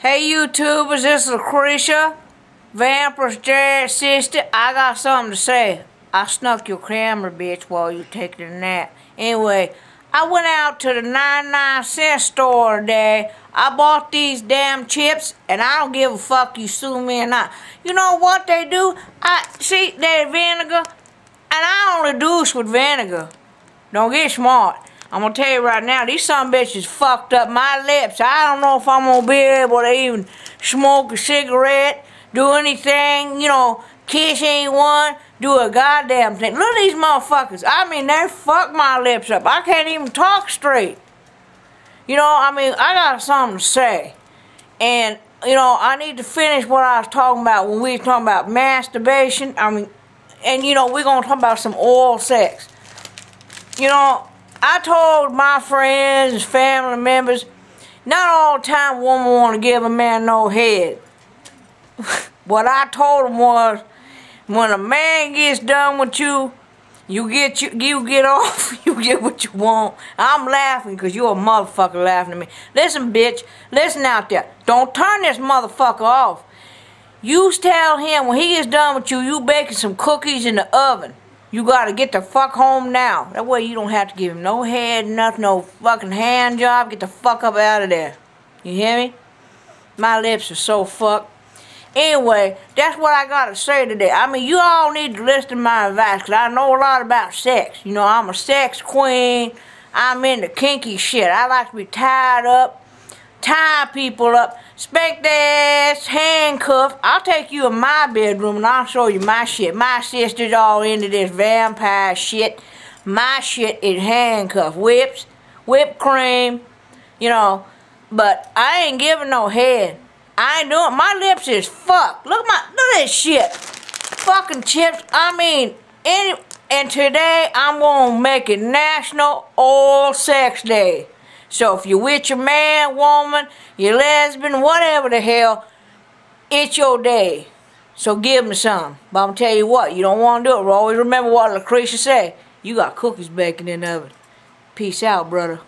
Hey YouTubers, this is Lucretia, Vampir's Jared's sister. I got something to say. I snuck your camera, bitch, while you taking a nap. Anyway, I went out to the 99-cent store today. I bought these damn chips, and I don't give a fuck you sue me or not. You know what they do? See, they're vinegar, and I only douche with vinegar. Don't get smart. I'm gonna tell you right now, these some bitches fucked up my lips. I don't know if I'm gonna be able to even smoke a cigarette, do anything, kiss anyone, do a goddamn thing. Look at these motherfuckers. I mean, they fucked my lips up. I can't even talk straight. I got something to say. And, I need to finish what I was talking about when we was talking about masturbation. We're gonna talk about some oral sex. I told my friends and family members, not all the time a woman want to give a man no head. What I told them was, when a man gets done with you, you get off, you get what you want. I'm laughing because you're a motherfucker laughing at me. Listen, bitch, listen out there. Don't turn this motherfucker off. You tell him when he gets done with you, you baking some cookies in the oven. You gotta get the fuck home now. That way you don't have to give him no head, nothing, no fucking hand job. Get the fuck up out of there. You hear me? My lips are so fucked. Anyway, that's what I gotta say today. You all need to listen to my advice, because I know a lot about sex. I'm a sex queen. I'm into kinky shit. I like to be tied up, tie people up, spank their ass, handcuffed. I'll take you in my bedroom and I'll show you my shit. My sister's all into this vampire shit. My shit is handcuffed. Whips, whipped cream, but I ain't giving no head. I ain't doing, my lips is fucked. Look at this shit. Fucking chips. And today I'm gonna make it National Oral Sex Day. So if you're with your man, woman, your lesbian, whatever the hell, it's your day. So give me some. But I'm gonna tell you what, you don't want to do it. Always remember what Lucretia said. You got cookies baking in the oven. Peace out, brother.